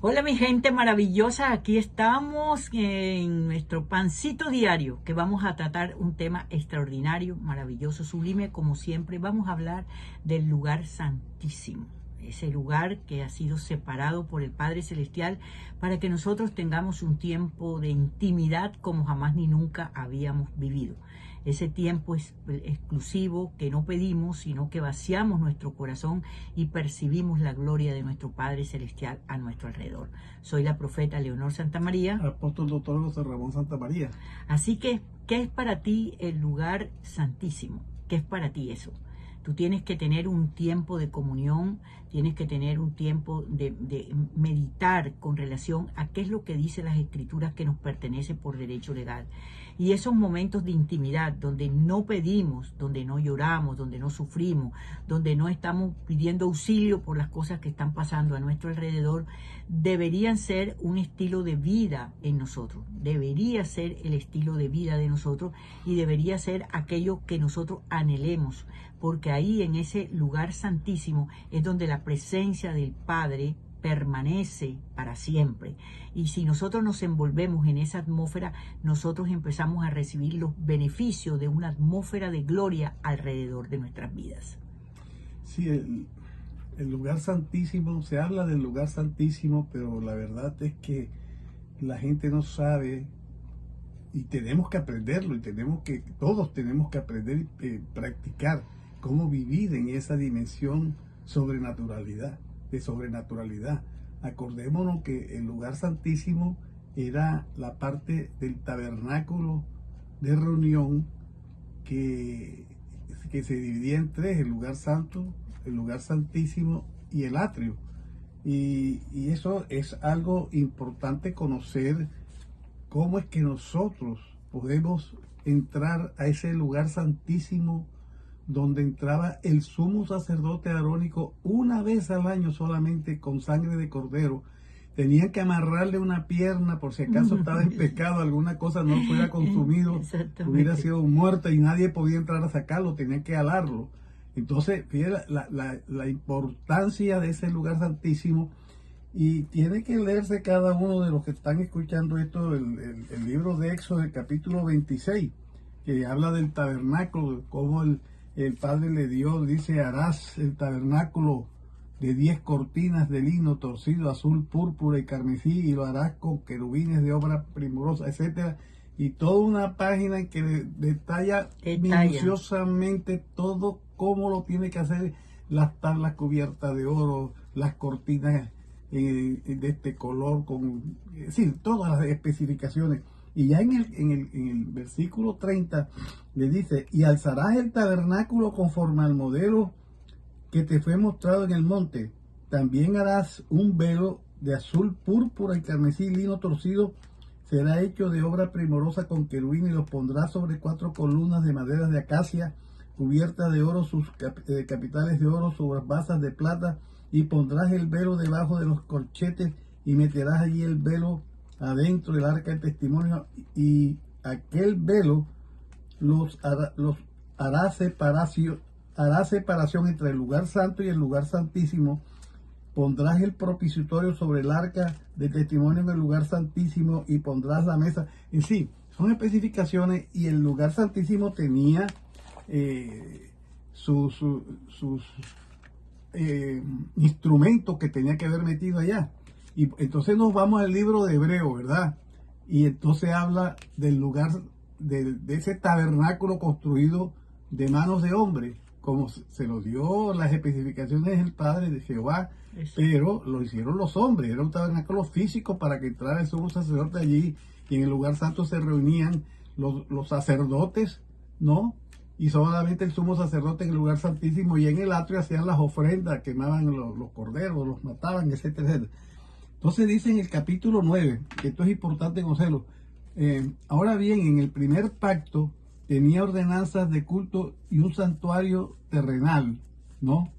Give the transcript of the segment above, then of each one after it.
Hola mi gente maravillosa, aquí estamos en nuestro pancito diario que vamos a tratar un tema extraordinario, maravilloso, sublime, como siempre. Vamos a hablar del lugar santísimo, ese lugar que ha sido separado por el Padre Celestial para que nosotros tengamos un tiempo de intimidad como jamás ni nunca habíamos vivido. Ese tiempo es exclusivo que no pedimos, sino que vaciamos nuestro corazón y percibimos la gloria de nuestro Padre Celestial a nuestro alrededor. Soy la profeta Leonor Santamaría. Apóstol Doctor José Ramón Santamaría. Así que, ¿qué es para ti el lugar santísimo? ¿Qué es para ti eso? Tú tienes que tener un tiempo de comunión, tienes que tener un tiempo de meditar con relación a qué es lo que dicen las escrituras que nos pertenece por derecho legal. Y esos momentos de intimidad donde no pedimos, donde no lloramos, donde no sufrimos, donde no estamos pidiendo auxilio por las cosas que están pasando a nuestro alrededor, deberían ser un estilo de vida en nosotros. Debería ser el estilo de vida de nosotros y debería ser aquello que nosotros anhelemos, porque ahí en ese lugar santísimo es donde la presencia del Padre permanece para siempre. Y si nosotros nos envolvemos en esa atmósfera, nosotros empezamos a recibir los beneficios de una atmósfera de gloria alrededor de nuestras vidas. Sí, el lugar santísimo, se habla del lugar santísimo, pero la verdad es que la gente no sabe y tenemos que aprenderlo todos tenemos que aprender y practicar cómo vivir en esa dimensión de sobrenaturalidad. Acordémonos que el lugar santísimo era la parte del tabernáculo de reunión que se dividía en tres: el lugar santo, el lugar santísimo y el atrio. Y eso es algo importante conocer, cómo es que nosotros podemos entrar a ese lugar santísimo donde entraba el sumo sacerdote arónico una vez al año solamente con sangre de cordero. Tenían que amarrarle una pierna por si acaso estaba en pecado, alguna cosa no fuera consumido, hubiera sido muerta y nadie podía entrar a sacarlo, tenían que alarlo. Entonces, fíjate la importancia de ese lugar santísimo, y tiene que leerse cada uno de los que están escuchando esto, el libro de Éxodo, el capítulo 26, que habla del tabernáculo, cómo el Padre le dio, dice: harás el tabernáculo de 10 cortinas de lino torcido, azul, púrpura y carmesí, y lo harás con querubines de obra primorosa, etcétera. Y toda una página en que detalla minuciosamente todo cómo lo tiene que hacer, las tablas cubiertas de oro, las cortinas de este color, es decir, todas las especificaciones. Y ya en el versículo 30 le dice: y alzarás el tabernáculo conforme al modelo que te fue mostrado en el monte. También harás un velo de azul, púrpura y carmesí, lino torcido. Será hecho de obra primorosa con querubín, y los pondrás sobre 4 columnas de madera de acacia, cubiertas de oro, sus capiteles de oro, sobre basas de plata. Y pondrás el velo debajo de los corchetes, y meterás allí el velo adentro del arca del testimonio, y aquel velo hará separación entre el lugar santo y el lugar santísimo. Pondrás el propiciatorio sobre el arca del testimonio en el lugar santísimo, y pondrás la mesa. En sí, son especificaciones, y el lugar santísimo tenía sus instrumentos que tenía que haber metido allá. Y entonces nos vamos al libro de Hebreo, ¿verdad? Y entonces habla del lugar, de ese tabernáculo construido de manos de hombre, como se lo dio las especificaciones del Padre de Jehová. Eso. Pero lo hicieron los hombres, era un tabernáculo físico para que entrara el sumo sacerdote allí, y en el lugar santo se reunían los sacerdotes, ¿no? Y solamente el sumo sacerdote en el lugar santísimo, y en el atrio hacían las ofrendas, quemaban los corderos, los mataban, etcétera, etcétera. Entonces dice en el capítulo 9, que esto es importante conocerlo: ahora bien, en el primer pacto tenía ordenanzas de culto y un santuario terrenal, ¿no?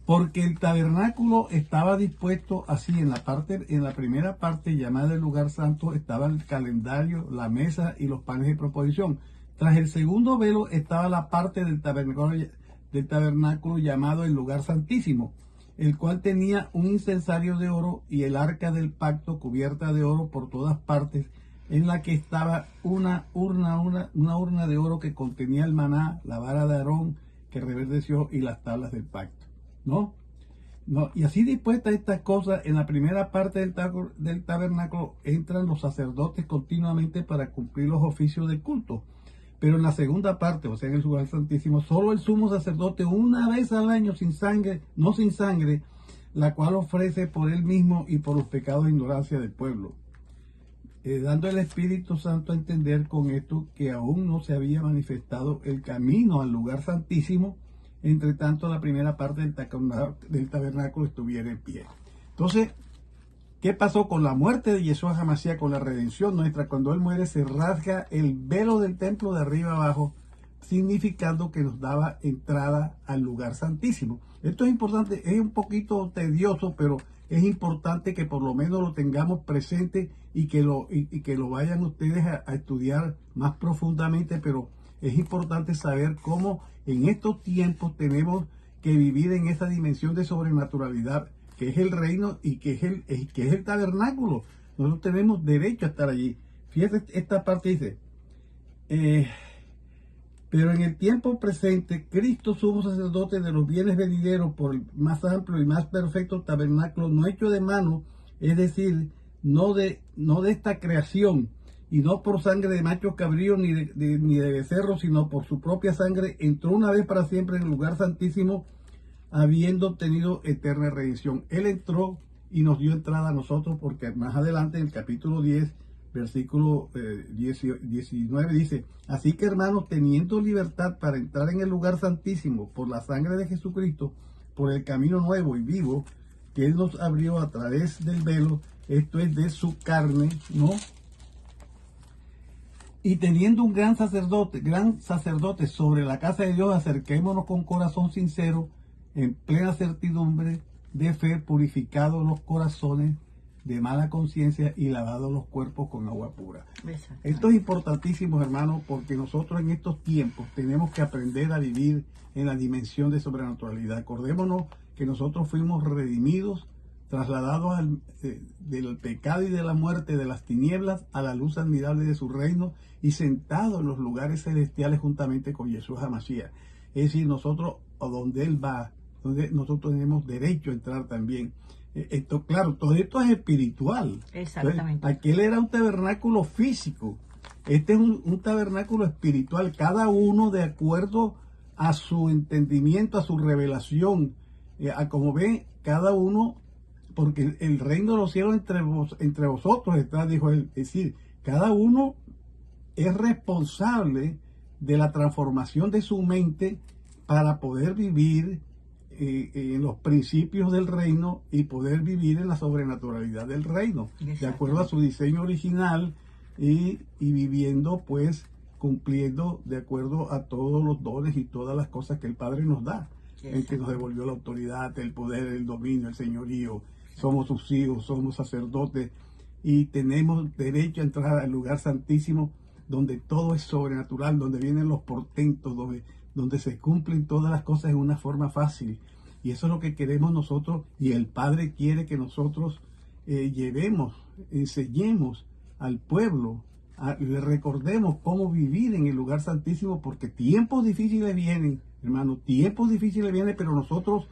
Porque el tabernáculo estaba dispuesto así: en la primera parte, llamada el lugar santo, estaba el calendario, la mesa y los panes de proposición. Tras el segundo velo estaba la parte del tabernáculo llamado el lugar santísimo. el cual tenía un incensario de oro y el arca del pacto cubierta de oro por todas partes, en la que estaba una urna de oro que contenía el maná, la vara de Aarón que reverdeció y las tablas del pacto, ¿no? No, y así dispuestas estas cosas, en la primera parte del tabernáculo entran los sacerdotes continuamente para cumplir los oficios de culto. Pero en la segunda parte, o sea, en el lugar santísimo, solo el sumo sacerdote una vez al año sin sangre, no sin sangre, la cual ofrece por él mismo y por los pecados de ignorancia del pueblo. Dando el Espíritu Santo a entender con esto que aún no se había manifestado el camino al lugar santísimo, entre tanto la primera parte del tabernáculo estuviera en pie. Entonces, ¿qué pasó con la muerte de Yeshua HaMashiach, con la redención nuestra? Cuando él muere se rasga el velo del templo de arriba abajo, significando que nos daba entrada al lugar santísimo. Esto es importante, es un poquito tedioso, pero es importante que por lo menos lo tengamos presente y que lo vayan ustedes a estudiar más profundamente, pero es importante saber cómo en estos tiempos tenemos que vivir en esa dimensión de sobrenaturalidad, que es el reino y que es el tabernáculo. Nosotros tenemos derecho a estar allí. Fíjate, esta parte dice, pero en el tiempo presente, Cristo sumo sacerdote de los bienes venideros por el más amplio y más perfecto tabernáculo, no hecho de mano, es decir, no de esta creación, y no por sangre de machos cabríos ni de becerros, sino por su propia sangre, entró una vez para siempre en el lugar santísimo, habiendo obtenido eterna redención. Él entró y nos dio entrada a nosotros, porque más adelante en el capítulo 10, versículo 19 dice, así que hermanos, teniendo libertad para entrar en el lugar santísimo por la sangre de Jesucristo, por el camino nuevo y vivo que Él nos abrió a través del velo, esto es de su carne, ¿no? Y teniendo un gran sacerdote sobre la casa de Dios, acerquémonos con corazón sincero, en plena certidumbre de fe, purificados los corazones de mala conciencia y lavados los cuerpos con agua pura. Esto es importantísimo, hermanos, porque nosotros en estos tiempos tenemos que aprender a vivir en la dimensión de sobrenaturalidad. Acordémonos que nosotros fuimos redimidos, trasladados del pecado y de la muerte, de las tinieblas, a la luz admirable de su reino y sentados en los lugares celestiales juntamente con Yeshua HaMashiach. Es decir, nosotros, a donde Él va, donde nosotros tenemos derecho a entrar también. Esto, claro, todo esto es espiritual. Exactamente. Entonces, aquel era un tabernáculo físico. Este es un tabernáculo espiritual, cada uno de acuerdo a su entendimiento, a su revelación. A como ven, cada uno, porque el reino de los cielos entre vosotros está, dijo él. Es decir, cada uno es responsable de la transformación de su mente para poder vivir en los principios del reino y poder vivir en la sobrenaturalidad del reino, de acuerdo a su diseño original y viviendo, pues, cumpliendo de acuerdo a todos los dones y todas las cosas que el Padre nos da, en que nos devolvió la autoridad, el poder, el dominio, el señorío. Somos sus hijos, somos sacerdotes y tenemos derecho a entrar al lugar santísimo, donde todo es sobrenatural, donde vienen los portentos, donde se cumplen todas las cosas en una forma fácil. Y eso es lo que queremos nosotros, y el Padre quiere que nosotros enseñemos al pueblo, le recordemos cómo vivir en el lugar santísimo, porque tiempos difíciles vienen, hermano, tiempos difíciles vienen, pero nosotros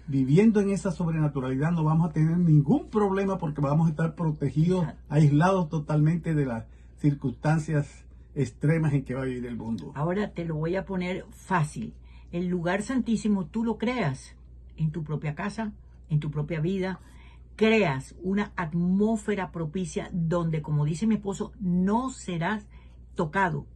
viviendo en esa sobrenaturalidad no vamos a tener ningún problema, porque vamos a estar protegidos, aislados totalmente de las circunstancias extremas en que va a vivir el mundo. Ahora te lo voy a poner fácil. El lugar santísimo tú lo creas en tu propia casa, en tu propia vida. Creas una atmósfera propicia donde, como dice mi esposo, no serás tocado.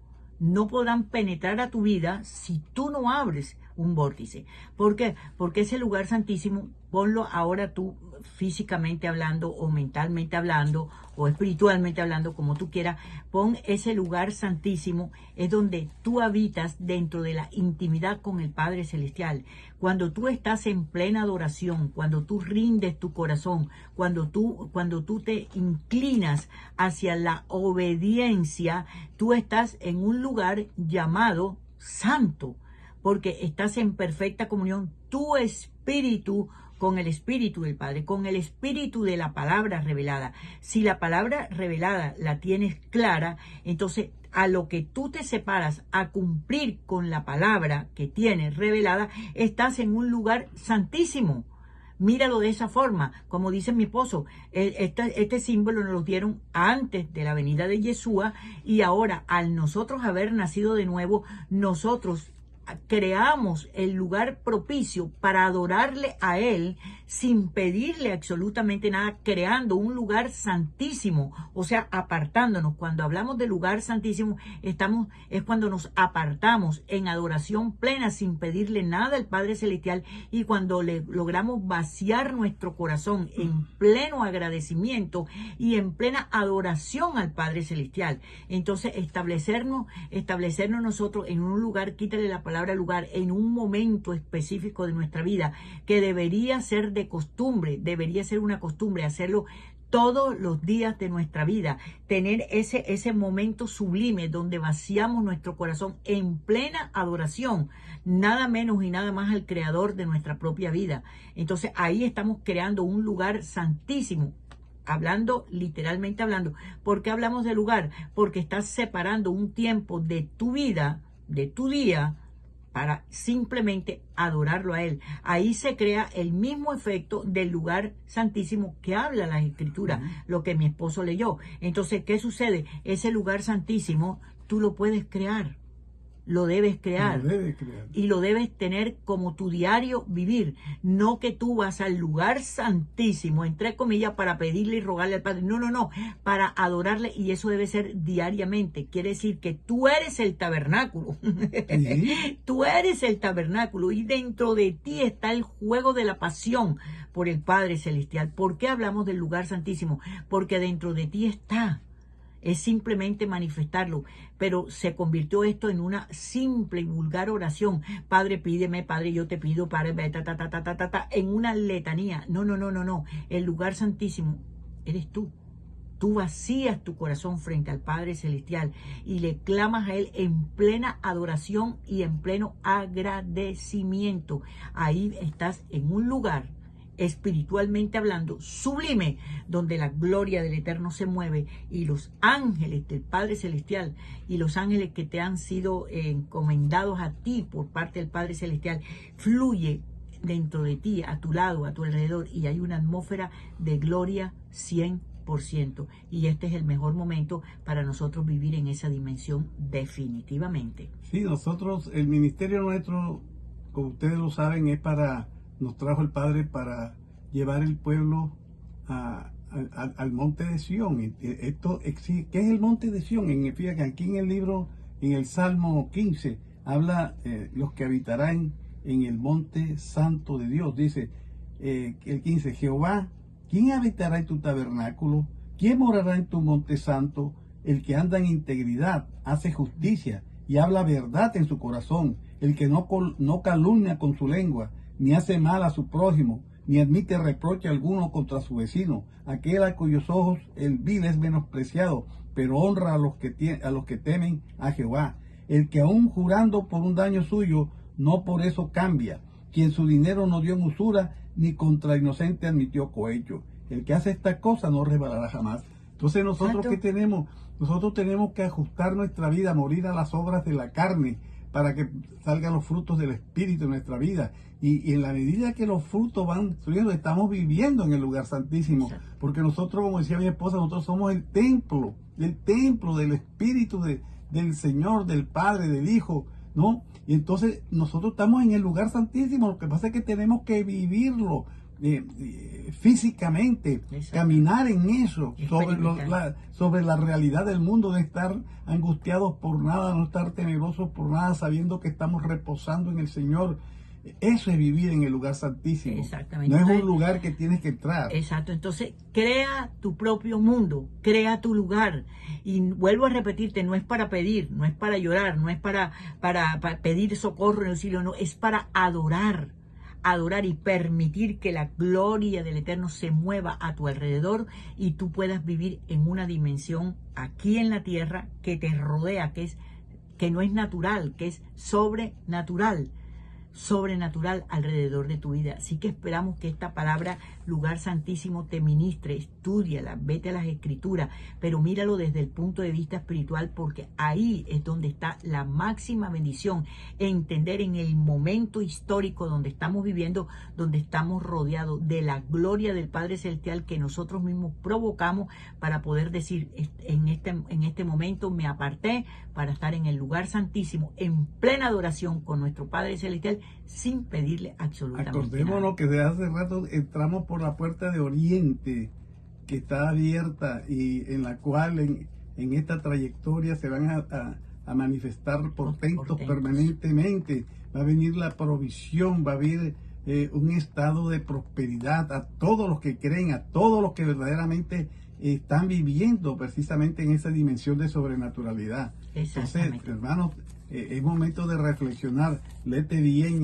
No podrán penetrar a tu vida si tú no abres un vórtice. ¿Por qué? Porque ese lugar santísimo, ponlo ahora tú físicamente hablando o mentalmente hablando o espiritualmente hablando, como tú quieras, pon ese lugar santísimo, es donde tú habitas dentro de la intimidad con el Padre Celestial. Cuando tú estás en plena adoración, cuando tú rindes tu corazón, cuando tú te inclinas hacia la obediencia, tú estás en un lugar llamado santo, porque estás en perfecta comunión, tu espíritu con el Espíritu del Padre, con el Espíritu de la palabra revelada. Si la palabra revelada la tienes clara, entonces a lo que tú te separas a cumplir con la palabra que tienes revelada, estás en un lugar santísimo. Míralo de esa forma, como dice mi esposo, este símbolo nos lo dieron antes de la venida de Yeshua, y ahora al nosotros haber nacido de nuevo, nosotros creamos el lugar propicio para adorarle a Él sin pedirle absolutamente nada, creando un lugar santísimo, o sea, apartándonos. Cuando hablamos de lugar santísimo, es cuando nos apartamos en adoración plena sin pedirle nada al Padre Celestial, y cuando le logramos vaciar nuestro corazón en pleno agradecimiento y en plena adoración al Padre Celestial. Entonces, establecernos nosotros en un lugar, quítale la palabra lugar, en un momento específico de nuestra vida, que debería ser de costumbre, debería ser una costumbre hacerlo todos los días de nuestra vida, tener ese momento sublime donde vaciamos nuestro corazón en plena adoración, nada menos y nada más al Creador de nuestra propia vida. Entonces ahí estamos creando un lugar santísimo. Hablando, literalmente hablando. ¿Por qué hablamos de lugar? Porque estás separando un tiempo de tu vida, de tu día, para simplemente adorarlo a Él. Ahí se crea el mismo efecto del lugar santísimo que habla la Escritura, lo que mi esposo leyó. Entonces, ¿qué sucede? Ese lugar santísimo tú lo puedes crear. Lo debes crear. Y lo debes tener como tu diario vivir. No que tú vas al lugar santísimo, entre comillas, para pedirle y rogarle al Padre. No, no, no. Para adorarle, y eso debe ser diariamente. Quiere decir que tú eres el tabernáculo. ¿Sí? Tú eres el tabernáculo, y dentro de ti está el juego de la pasión por el Padre Celestial. ¿Por qué hablamos del lugar santísimo? Porque dentro de ti está. Es simplemente manifestarlo, pero se convirtió esto en una simple y vulgar oración. Padre, pídeme, Padre, yo te pido, Padre, en una letanía. No, no, no, no, no. El lugar santísimo eres tú. Tú vacías tu corazón frente al Padre Celestial y le clamas a Él en plena adoración y en pleno agradecimiento. Ahí estás en un lugar, espiritualmente hablando, sublime, donde la gloria del Eterno se mueve, y los ángeles del Padre Celestial y los ángeles que te han sido encomendados a ti por parte del Padre Celestial fluye dentro de ti, a tu lado, a tu alrededor, y hay una atmósfera de gloria 100%. Y este es el mejor momento para nosotros vivir en esa dimensión definitivamente. Sí, nosotros, el ministerio nuestro, como ustedes lo saben, nos trajo el Padre para llevar el pueblo al monte de Sión. ¿Qué es el monte de Sión? Fíjate, aquí en el libro, en el Salmo 15, habla los que habitarán en el monte santo de Dios. Dice el 15, Jehová, ¿quién habitará en tu tabernáculo? ¿Quién morará en tu monte santo? El que anda en integridad, hace justicia y habla verdad en su corazón, el que no calumnia con su lengua, ni hace mal a su prójimo, ni admite reproche alguno contra su vecino, aquel a cuyos ojos el vil es menospreciado, pero honra a los que temen a Jehová, el que aún jurando por un daño suyo, no por eso cambia, quien su dinero no dio en usura, ni contra inocente admitió cohecho. El que hace esta cosa no resbalará jamás. Entonces nosotros, ¿qué tenemos? Nosotros tenemos que ajustar nuestra vida, morir a las obras de la carne, para que salgan los frutos del Espíritu en nuestra vida. Y en la medida que los frutos van subiendo, estamos viviendo en el lugar santísimo. Porque nosotros, como decía mi esposa, nosotros somos el templo del Espíritu del Señor, del Padre, del Hijo, ¿no? Y entonces nosotros estamos en el lugar santísimo. Lo que pasa es que tenemos que vivirlo físicamente, caminar en eso, sobre la realidad del mundo, de estar angustiados por nada, no estar temerosos por nada, sabiendo que estamos reposando en el Señor. Eso es vivir en el lugar santísimo. Exactamente. No es un lugar que tienes que entrar. Exacto. Entonces, crea tu propio mundo, crea tu lugar. Y vuelvo a repetirte, no es para pedir, no es para llorar, no es para pedir socorro en el auxilio, no, es para adorar y permitir que la gloria del Eterno se mueva a tu alrededor y tú puedas vivir en una dimensión aquí en la tierra que te rodea, que no es natural, que es sobrenatural. sobrenatural alrededor de tu vida. Así que esperamos que esta palabra lugar santísimo te ministre, estúdiala, vete a las escrituras, pero míralo desde el punto de vista espiritual, porque ahí es donde está la máxima bendición, entender en el momento histórico donde estamos viviendo, donde estamos rodeados de la gloria del Padre Celestial que nosotros mismos provocamos para poder decir, en este momento me aparté para estar en el lugar santísimo, en plena adoración con nuestro Padre Celestial, sin pedirle absolutamente Acordémonos nada. que de hace rato entramos por la puerta de Oriente, que está abierta y en la cual en esta trayectoria se van a manifestar portentos permanentemente. Va a venir la provisión, va a haber un estado de prosperidad a todos los que creen, a todos los que verdaderamente están viviendo precisamente en esa dimensión de sobrenaturalidad. Entonces, hermanos, es momento de reflexionar. Léete bien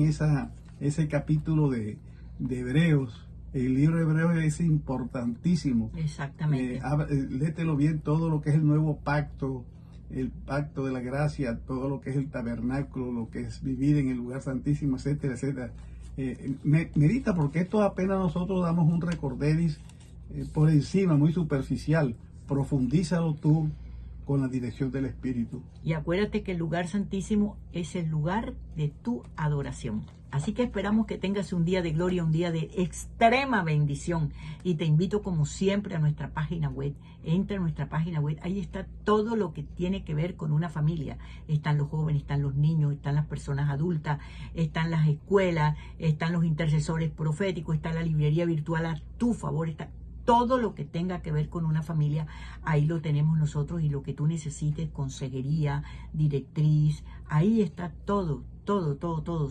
ese capítulo de Hebreos. El libro de Hebreos es importantísimo. Exactamente. Léetelo bien, todo lo que es el nuevo pacto, el pacto de la gracia, todo lo que es el tabernáculo, lo que es vivir en el lugar santísimo, etcétera, etcétera. Medita, porque esto apenas nosotros damos un recorderis por encima, muy superficial. Profundízalo tú con la dirección del Espíritu. Y acuérdate que el lugar santísimo es el lugar de tu adoración. Así que esperamos que tengas un día de gloria, un día de extrema bendición. Y te invito como siempre a nuestra página web. Entra a nuestra página web. Ahí está todo lo que tiene que ver con una familia. Están los jóvenes, están los niños, están las personas adultas, están las escuelas, están los intercesores proféticos, está la librería virtual a tu favor, está todo lo que tenga que ver con una familia, ahí lo tenemos nosotros, y lo que tú necesites, consejería, directriz, ahí está todo.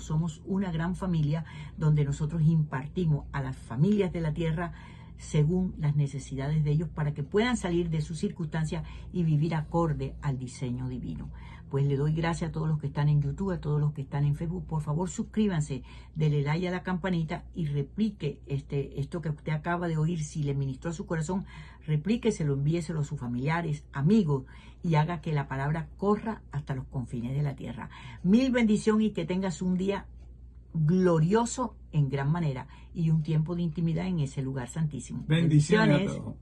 Somos una gran familia donde nosotros impartimos a las familias de la tierra según las necesidades de ellos, para que puedan salir de sus circunstancias y vivir acorde al diseño divino. Pues le doy gracias a todos los que están en YouTube, a todos los que están en Facebook. Por favor, suscríbanse, denle like a la campanita y replique esto que usted acaba de oír. Si le ministró a su corazón, replíqueselo, envíeselo a sus familiares, amigos, y haga que la palabra corra hasta los confines de la tierra. Mil bendiciones y que tengas un día glorioso en gran manera y un tiempo de intimidad en ese lugar santísimo. Bendiciones a todos.